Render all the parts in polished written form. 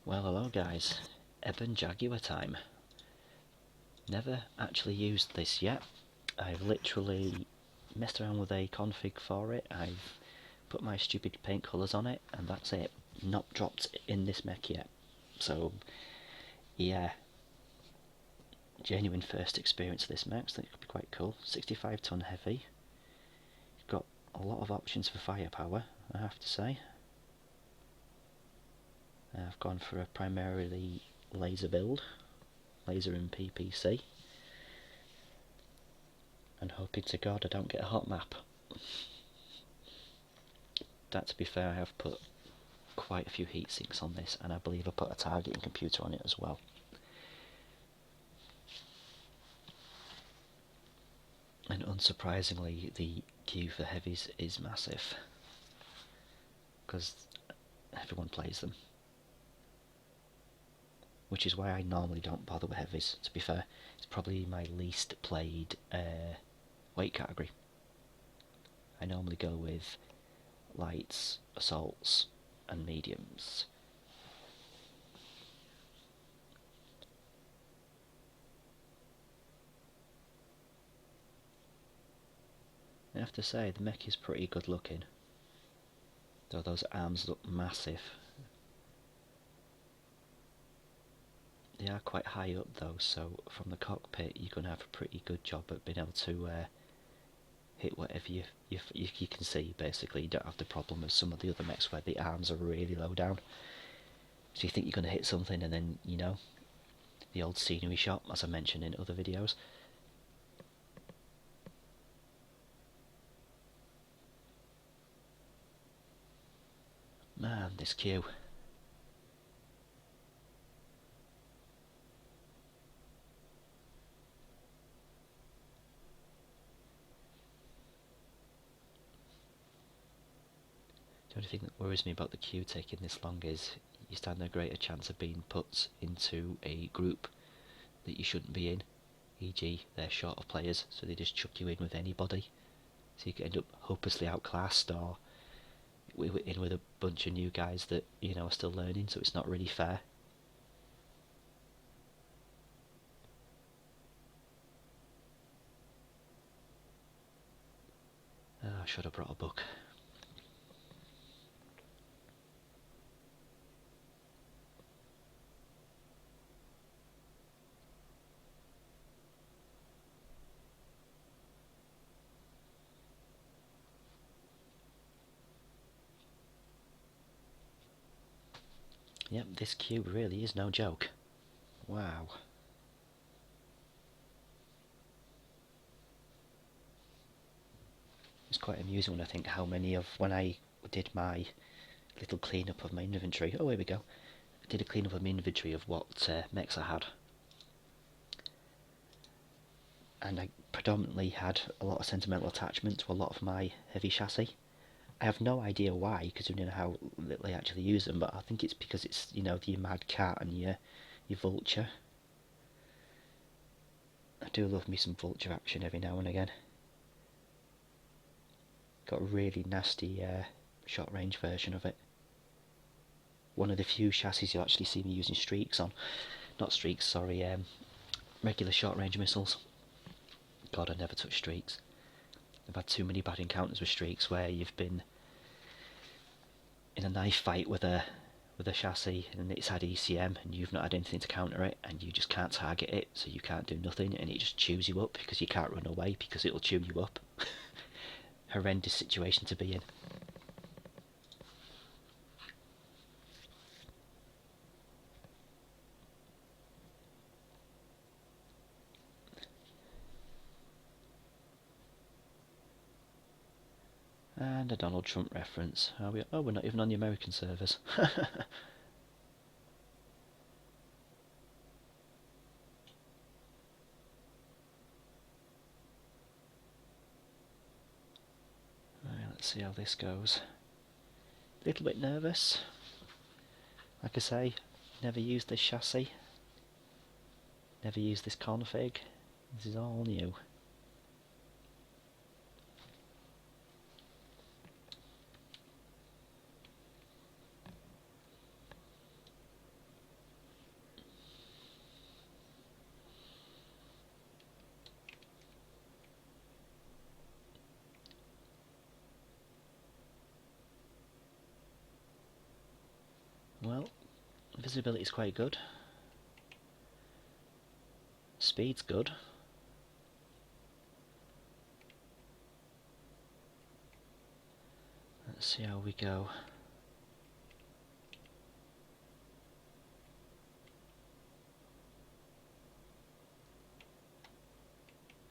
Well, hello guys, Ebon Jaguar time. Never actually used this yet. I've literally messed around with a config for it. I've put my stupid paint colours on it, and that's it. Not dropped in this mech yet. So, yeah, genuine first experience of this mech, so it could be quite cool. 65 ton heavy. Got a lot of options for firepower, I have to say. I've gone for a primarily laser build, laser and PPC, and hoping to God I don't get a hot map. That, to be fair, I have put quite a few heat sinks on this, and I believe I put a targeting computer on it as well. And unsurprisingly, the queue for heavies is massive, because everyone plays them. Which is why I normally don't bother with heavies, to be fair. It's probably my least played weight category. I normally go with lights, assaults, and mediums. I have to say, the mech is pretty good looking, though those arms look massive. They are quite high up though, so from the cockpit you're going to have a pretty good job at being able to hit whatever you can see, basically. You don't have the problem of some of the other mechs where the arms are really low down. So you think you're going to hit something, and then, you know, the old scenery shot, as I mentioned in other videos. Man, this queue. The only thing that worries me about the queue taking this long is you stand a greater chance of being put into a group that you shouldn't be in, e.g. they're short of players, so they just chuck you in with anybody, so you could end up hopelessly outclassed, or in with a bunch of new guys that, you know, are still learning, so it's not really fair. I should have brought a book. Yep, this cube really is no joke. Wow. It's quite amusing when I think how many of, when I did my little clean-up of my inventory, oh, here we go, I did a clean-up of my inventory of what mechs I had. And I predominantly had a lot of sentimental attachment to a lot of my heavy chassis. I have no idea why, because you know how little I actually use them, but I think it's because it's, you know, your Mad Cat and your Vulture. I do love me some Vulture action every now and again. Got a really nasty short range version of it. One of the few chassis you'll actually see me using streaks on. Not streaks, sorry, regular short range missiles. God, I never touch streaks. I've had too many bad encounters with streaks where you've been in a knife fight with a chassis and it's had ECM and you've not had anything to counter it, and you just can't target it, so you can't do nothing, and it just chews you up because you can't run away because it'll chew you up. Horrendous situation to be in. And a Donald Trump reference. Oh, we're not even on the American servers. Right, let's see how this goes. A little bit nervous. Like I say, never used this chassis. Never used this config. This is all new. Visibility is quite good. Speed's good. Let's see how we go.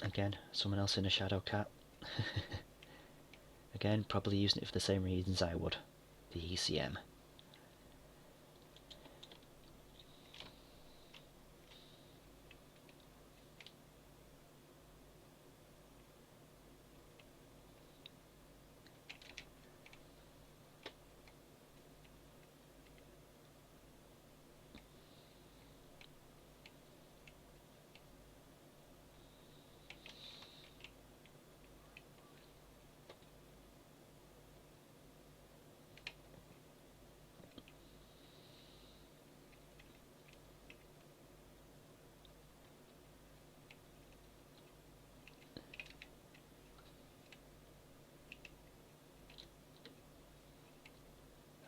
Again, someone else in a shadow cat. Again, probably using it for the same reasons I would. The ECM.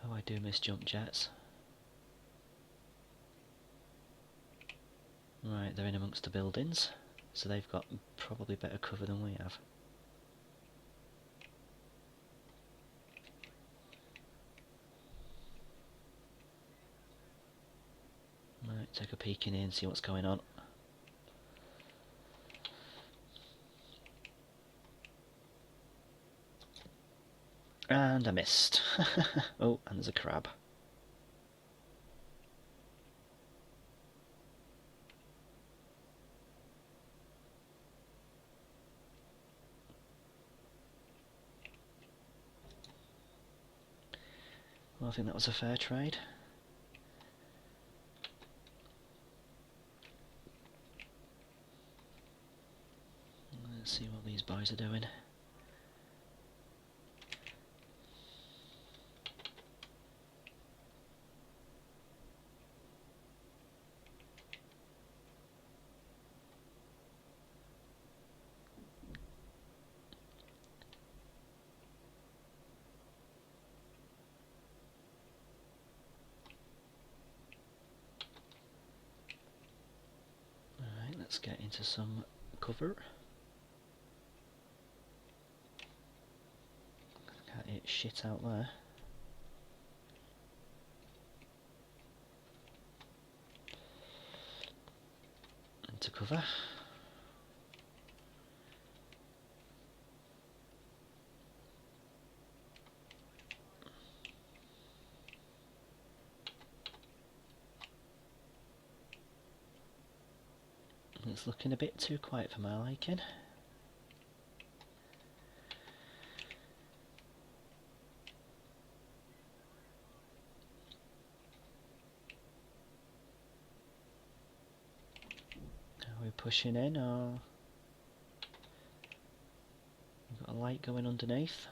Oh, I do miss jump jets. Right, they're in amongst the buildings, so they've got probably better cover than we have. Right, take a peek in here and see what's going on. And I missed. Oh, and there's a crab. Well, I think that was a fair trade. Let's see what these boys are doing. Alright, let's get into some cover. Can't hit shit out there. Into cover. It's looking a bit too quiet for my liking. Are we pushing in, or we've got a light going underneath?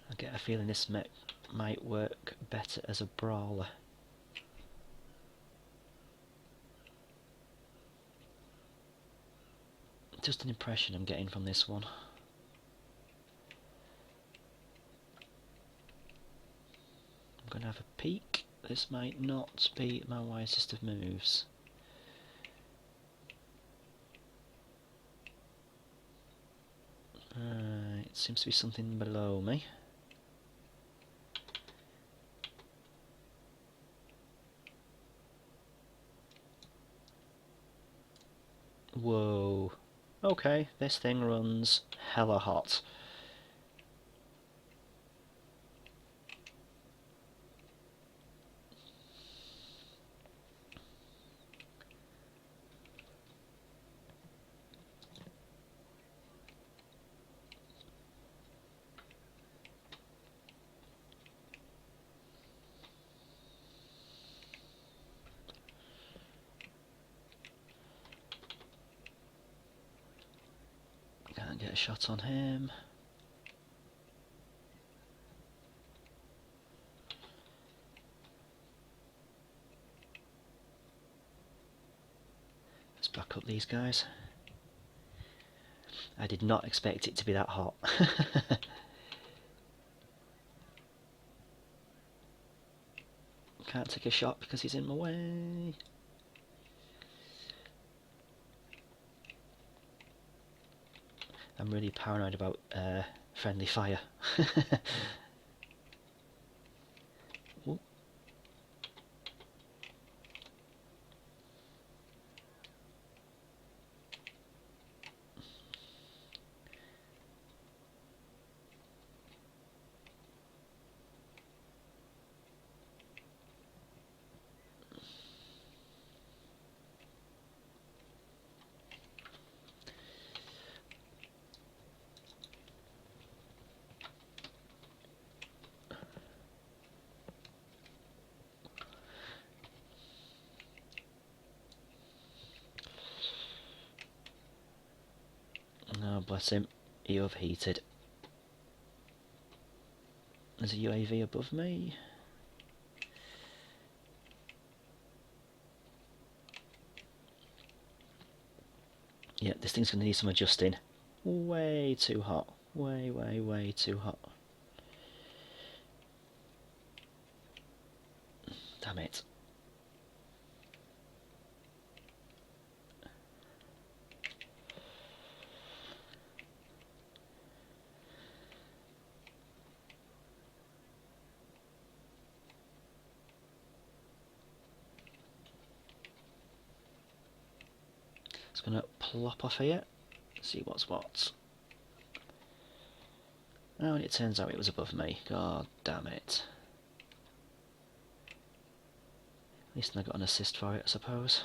I get a feeling this mech might work better as a brawler. Just an impression I'm getting from this one. I'm going to have a peek. This might not be my wisest of moves. Right, seems to be something below me. Whoa. Okay, this thing runs hella hot. Can't get a shot on him. Let's back up these guys. I did not expect it to be that hot. Can't take a shot because he's in my way. I'm really paranoid about friendly fire. Ooh. Oh, bless him. He overheated. There's a UAV above me. Yeah, this thing's going to need some adjusting. Way too hot. Way too hot. Damn it. It's going to plop off here. See what's what. Oh, and it turns out it was above me. God damn it. At least I got an assist for it, I suppose.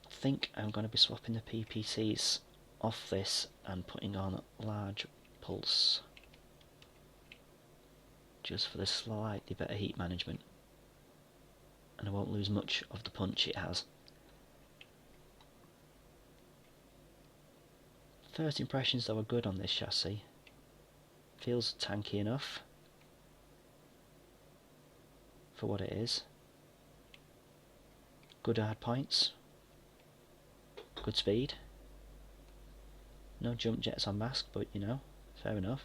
I think I'm going to be swapping the PPCs off this and putting on large pulse. Just for the slightly better heat management. And I won't lose much of the punch it has. First impressions though are good on this chassis. Feels tanky enough for what it is. Good hard points. Good speed. No jump jets on mask, but you know, fair enough.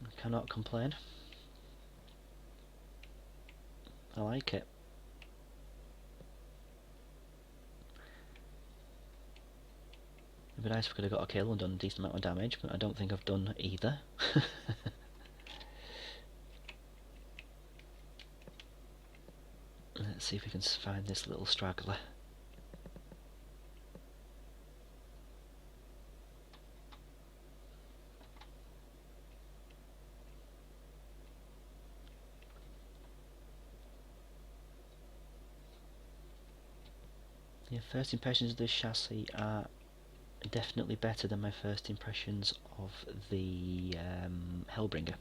I cannot complain. I like it. It'd be nice if I could have got a kill and done a decent amount of damage, but I don't think I've done either. Let's see if we can find this little straggler. Yeah, first impressions of this chassis are definitely better than my first impressions of the Hellbringer,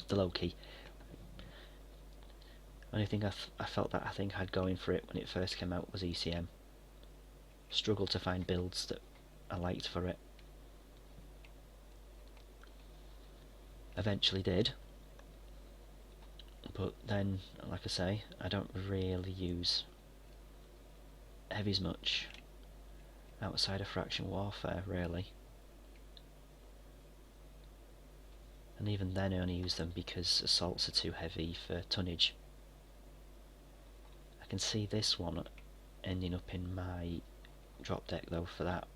the low-key. Only thing I felt that I think had going for it when it first came out was ECM. Struggled to find builds that I liked for it. Eventually did, but then, like I say, I don't really use heavies much outside of faction warfare, really. And even then I only use them because assaults are too heavy for tonnage. I can see this one ending up in my drop deck though for that.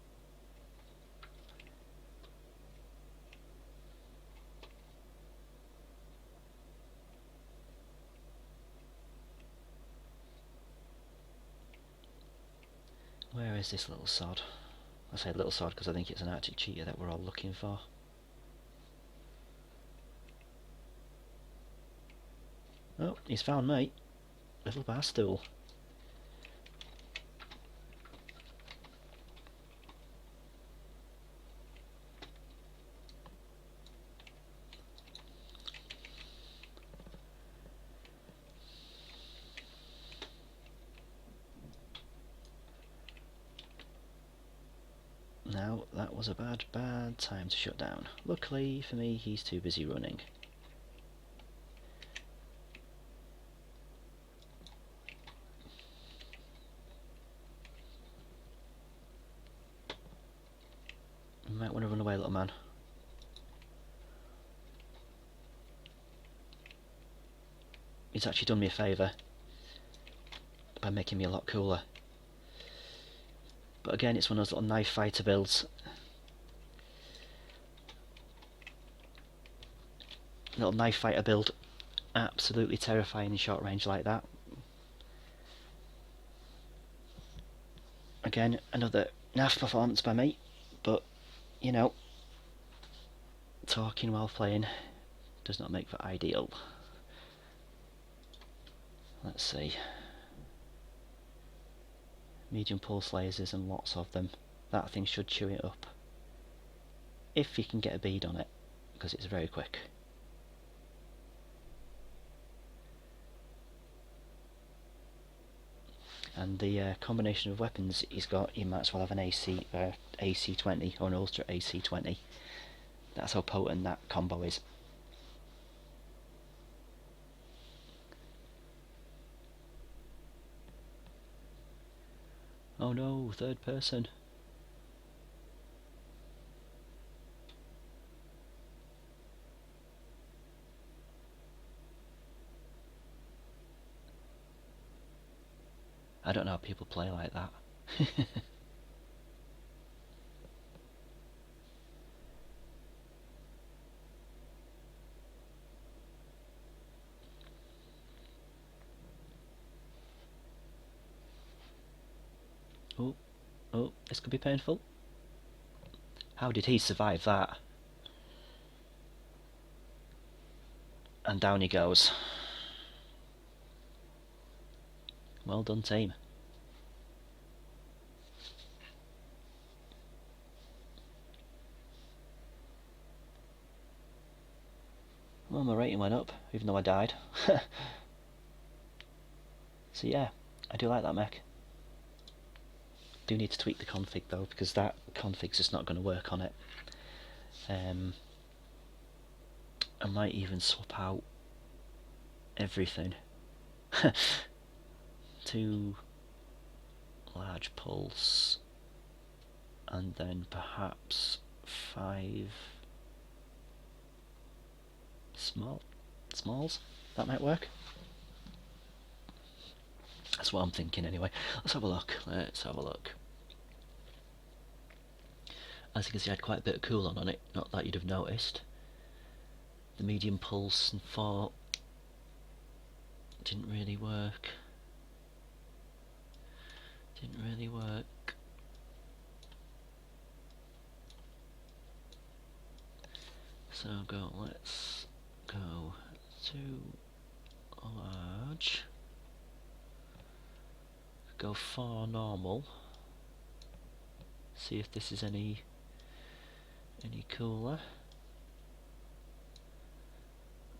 Where is this little sod? I say little sod because I think it's an Arctic cheetah that we're all looking for. Oh, he's found me. Little bar stool. So that was a bad time to shut down. Luckily for me, he's too busy running. You might want to run away, little man. He's actually done me a favour by making me a lot cooler. But again, it's one of those little knife fighter builds. Little knife fighter build. Absolutely terrifying in short range like that. Again, another naff performance by me. But, you know, talking while playing does not make for ideal. Let's see. Medium pulse lasers and lots of them. That thing should chew it up. If you can get a bead on it, because it's very quick. And the combination of weapons he's got, you might as well have an AC-20 or an Ultra AC-20. That's how potent that combo is. Oh no, third person. I don't know how people play like that. Oh, this could be painful. How did he survive that? And down he goes. Well done, team. Well, my rating went up, even though I died. So yeah, I do like that mech. Do need to tweak the config though, because that config's just not going to work on it. I might even swap out everything. 2 large pulse, and then perhaps 5 smalls. That might work. That's what I'm thinking anyway. Let's have a look. As you can see, I had quite a bit of cooldown on it, not that you'd have noticed. The medium pulse and 4 didn't really work. So let's go to large. Go 4 normal. See if this is any cooler.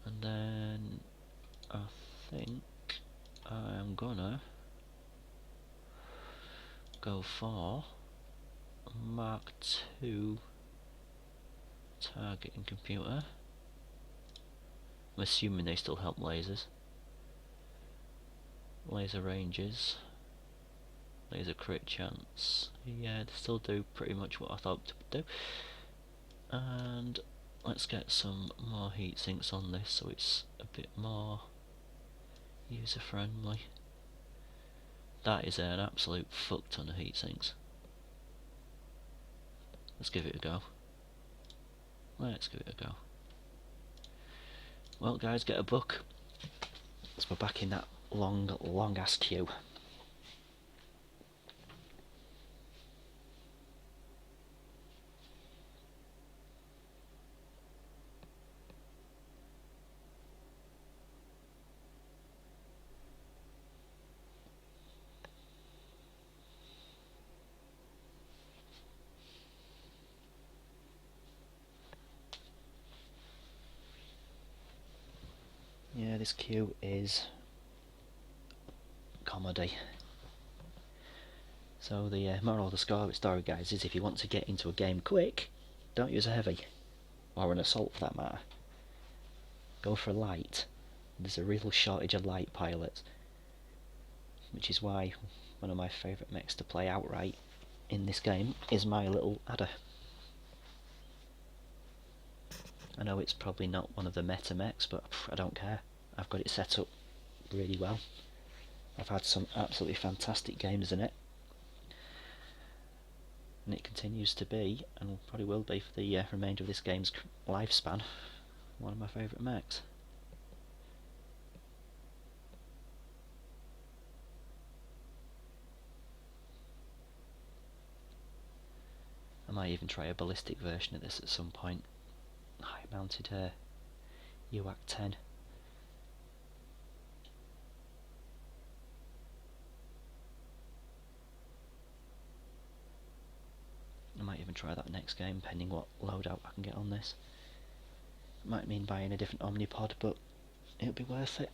And then I think I'm gonna go for Mark II targeting computer. I'm assuming they still help lasers. Laser ranges. Laser crit chance. Yeah, they still do pretty much what I thought they would do. And let's get some more heat sinks on this so it's a bit more user friendly. That is an absolute fuck ton of heat sinks. Let's give it a go. Well guys, get a book. So we're back in that long ass queue. Yeah, this queue is comedy. So the moral of the story, guys, is if you want to get into a game quick, don't use a heavy, or an assault for that matter. Go for a light. There's a real shortage of light pilots, which is why one of my favourite mechs to play outright in this game is my little adder. I know it's probably not one of the meta mechs, but I don't care. I've got it set up really well. I've had some absolutely fantastic games in it, and it continues to be, and probably will be for the remainder of this game's lifespan, one of my favourite mechs. I might even try a ballistic version of this at some point. High mounted UAC 10. I might even try that next game, pending what loadout I can get on this. Might mean buying a different Omnipod, but it'll be worth it.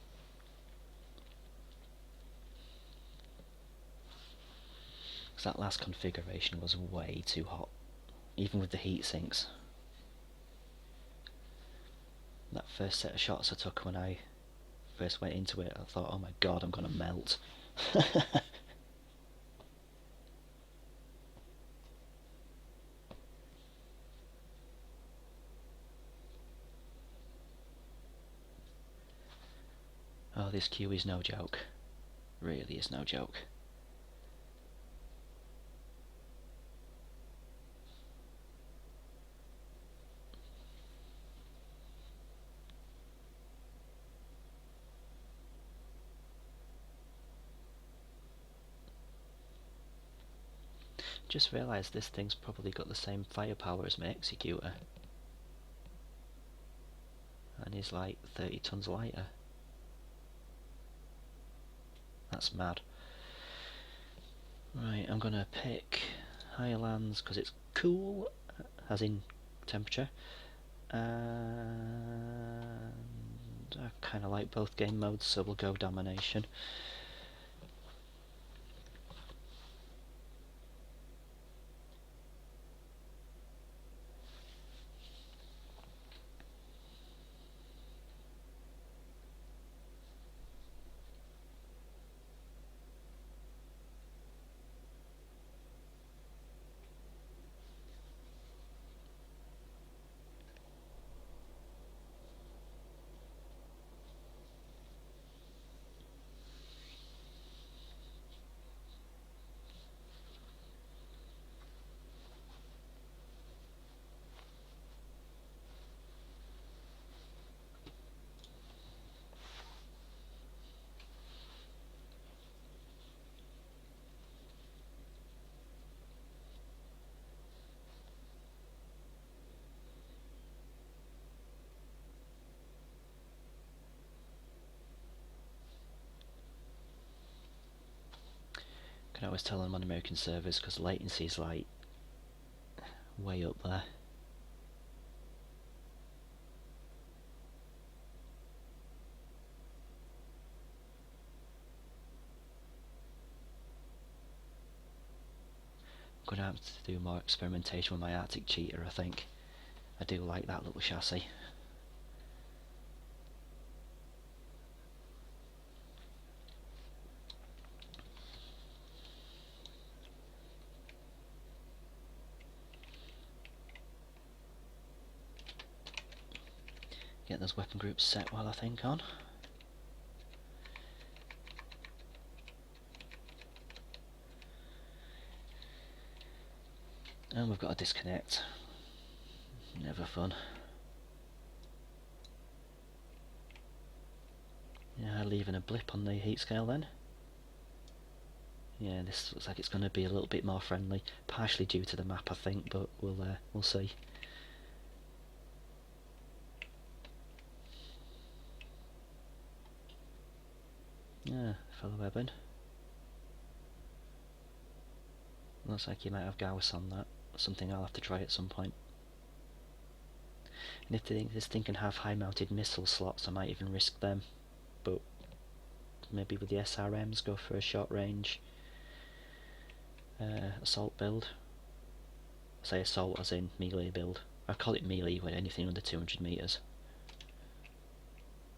Because that last configuration was way too hot, even with the heat sinks. That first set of shots I took when I first went into it, I thought, oh my god, I'm gonna melt. Oh, this queue is no joke. Really is no joke. Just realised this thing's probably got the same firepower as my Executor, and is like 30 tons lighter. That's mad. Right, I'm gonna pick Highlands because it's cool, as in temperature, and I kind of like both game modes, so we'll go Domination. Can always tell them on American servers because latency is like way up there. I'm gonna have to do more experimentation with my Arctic Cheetah, I think. I do like that little chassis. Get those weapon groups set while I think on. And we've got a disconnect. Never fun. Yeah, leaving a blip on the heat scale then. Yeah, this looks like it's going to be a little bit more friendly, partially due to the map I think, but we'll see. Yeah, fellow Ebon. Looks like you might have Gauss on that. Something I'll have to try at some point. And if this thing can have high mounted missile slots, I might even risk them. But maybe with the SRMs go for a short range assault build. I say assault as in melee build. I call it melee when anything under 200 meters,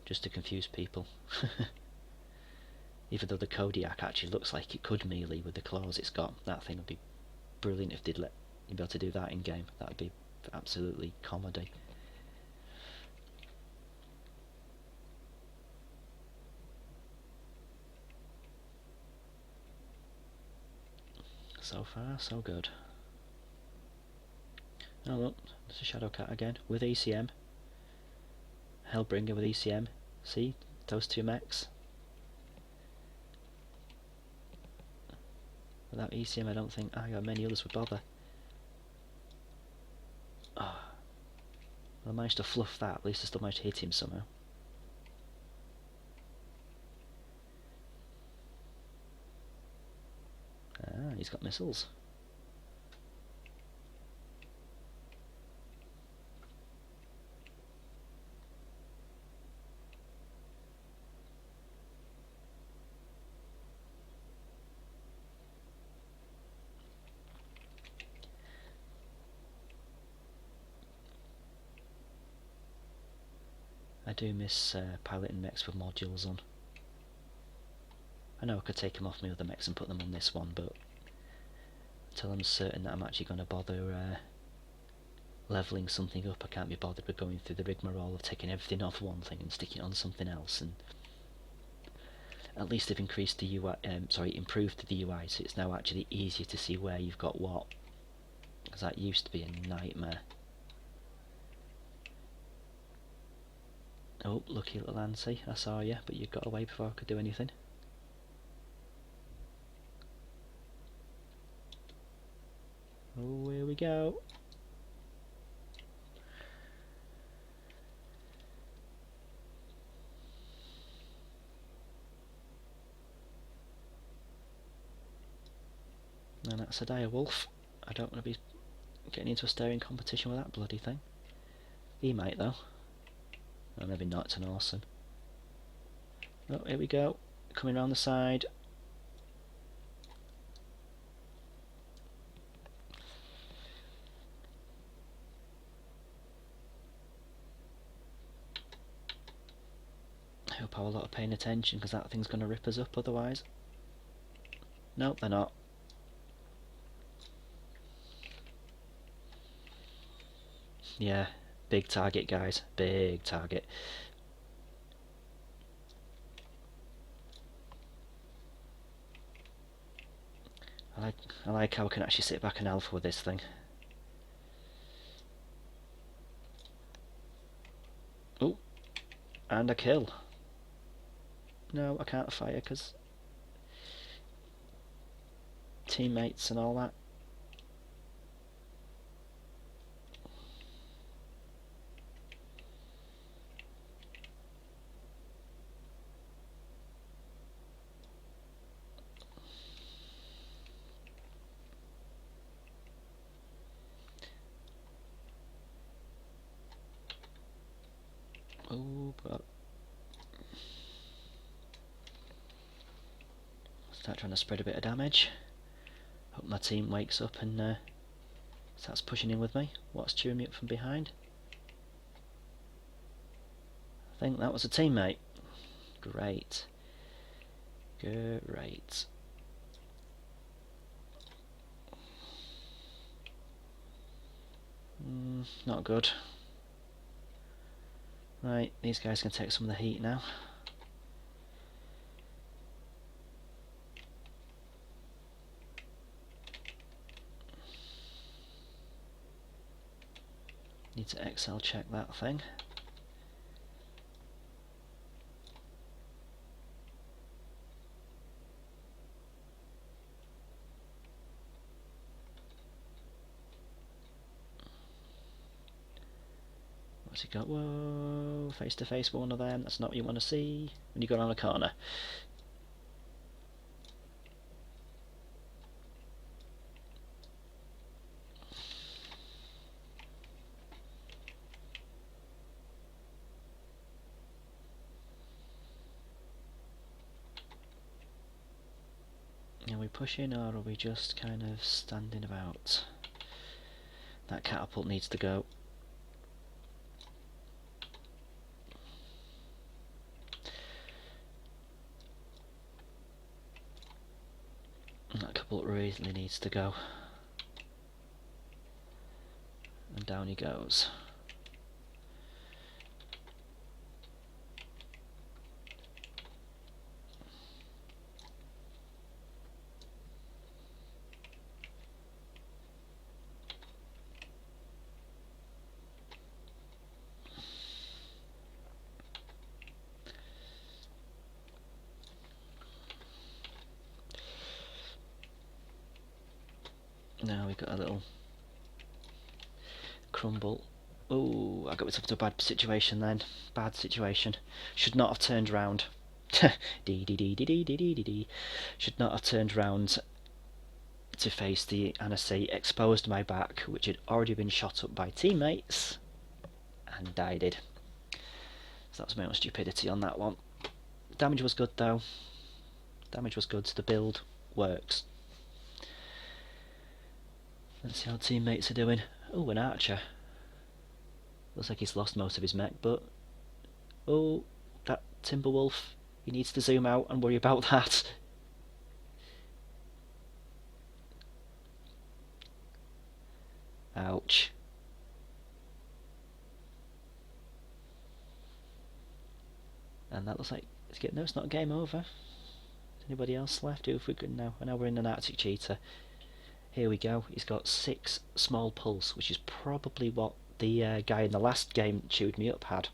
just to confuse people. Even though the Kodiak actually looks like it could melee with the claws it's got. That thing would be brilliant if they'd let you be able to do that in game. That would be absolutely comedy. So far, so good. Oh look, there's a Shadowcat again, with ECM. Hellbringer with ECM. See, those two mechs. Without ECM I don't think many others would bother. Oh. Well, I managed to fluff that, at least I still managed to hit him somehow. Ah, he's got missiles. I do miss piloting mechs with modules on. I know I could take them off my other mechs and put them on this one, but until I'm certain that I'm actually going to bother levelling something up, I can't be bothered with going through the rigmarole of taking everything off one thing and sticking it on something else. And at least they've increased the UI, improved the UI, so it's now actually easier to see where you've got what, because that used to be a nightmare. Oh, lucky little Nancy, I saw you, but you got away before I could do anything. Oh, here we go. And that's a dire wolf. I don't want to be getting into a staring competition with that bloody thing. He might though. Oh, maybe not, it's an awesome. Oh, here we go. Coming around the side. I hope our lot are paying attention, because that thing's going to rip us up otherwise. Nope, they're not. Yeah, big target, guys. Big target. I like how I can actually sit back and alpha with this thing. Oh, and a kill. No, I can't fire because teammates and all that. Oh, but start trying to spread a bit of damage. Hope my team wakes up and starts pushing in with me. What's cheering me up from behind? I think that was a teammate. Great. Great. Not good. Right, these guys can take some of the heat now. Need to Excel check that thing. What's he got? Whoa, face to face with one of them. That's not what you want to see when you go around a corner. Here we pushing or are we just kind of standing about? That catapult needs to go. That catapult really needs to go. And down he goes. Now we got a little crumble. Oh, I got myself into a bad situation then. Bad situation. Should not have turned round. Dee dee dee dee dee dee dee dee. Should not have turned round to face the NSC. Exposed my back, which had already been shot up by teammates, and I did. So that was my own stupidity on that one. Damage was good though. Damage was good. So the build works. Let's see how teammates are doing. Oh, an archer. Looks like he's lost most of his mech, but... Oh, that Timberwolf. He needs to zoom out and worry about that. Ouch. And that looks like... No, it's not game over. Is anybody else left? Who if we could now? Now we're in an Arctic Cheetah. Here we go. He's got 6 small pulse, which is probably what the guy in the last game that chewed me up had.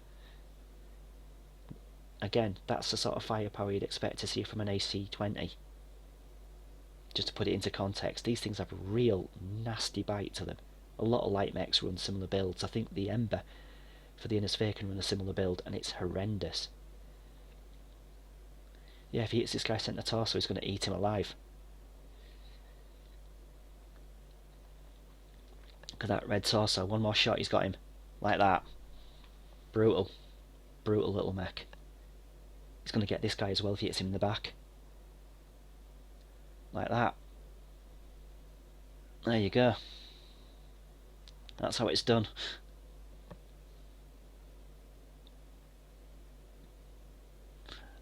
Again, that's the sort of firepower you'd expect to see from an AC-20. Just to put it into context, these things have a real nasty bite to them. A lot of light mechs run similar builds. I think the Ember for the Inner Sphere can run a similar build, and it's horrendous. Yeah, if he hits this guy centre torso, he's going to eat him alive. Look at that red torso. One more shot, he's got him. Like that. Brutal. Brutal little mech. He's going to get this guy as well if he hits him in the back. Like that. There you go. That's how it's done.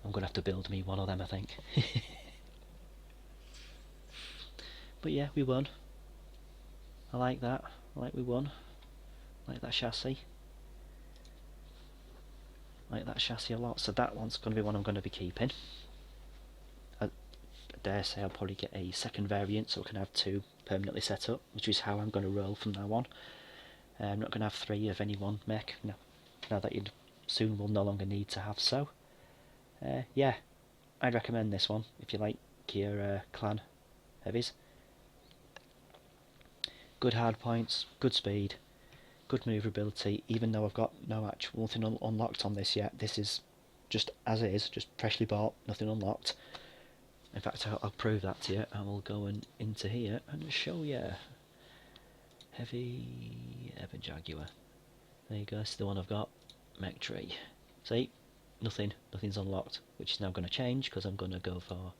I'm going to have to build me one of them, I think. But yeah, we won. I like that. I like we won. I like that chassis. I like that chassis a lot. So that one's going to be one I'm going to be keeping. I dare say I'll probably get a second variant so I can have 2 permanently set up, which is how I'm going to roll from now on. I'm not going to have 3 of any one mech. No, now that you soon will no longer need to have so. Yeah, I'd recommend this one if you like your clan heavies. Good hard points, good speed, good manoeuvrability, even though I've got nothing unlocked on this yet. This is just as is, just freshly bought, nothing unlocked. In fact, I'll prove that to you. I will go into here and show you. Heavy Ebon Jaguar. There you go, it's the one I've got. Mech tree. See? Nothing's unlocked, which is now going to change because I'm going to go for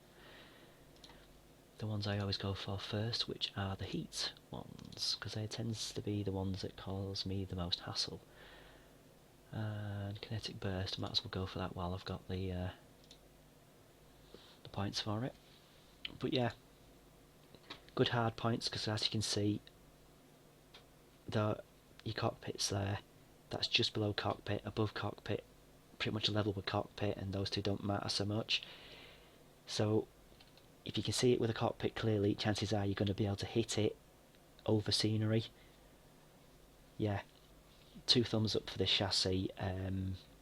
the ones I always go for first, which are the heat ones, because they tends to be the ones that cause me the most hassle. And kinetic burst, might as well go for that while I've got the points for it. But yeah, good hard points, because as you can see, your cockpit's there. That's just below cockpit, above cockpit, pretty much level with cockpit, and those two don't matter so much. So if you can see it with a cockpit clearly, chances are you're going to be able to hit it over scenery. Yeah, 2 thumbs up for this chassis.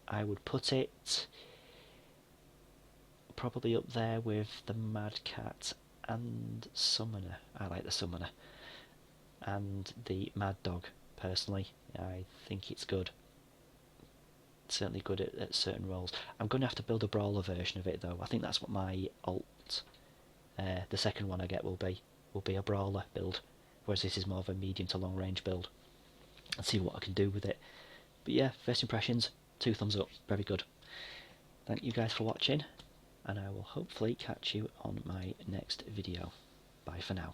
I would put it probably up there with the Mad Cat and Summoner. I like the Summoner. And the Mad Dog, personally. I think it's good. Certainly good at certain roles. I'm going to have to build a brawler version of it though. I think that's what my alt, the second one I get will be a brawler build, whereas this is more of a medium to long range build. I'll see what I can do with it. But yeah, first impressions, 2 thumbs up, very good. Thank you guys for watching, and I will hopefully catch you on my next video. Bye for now.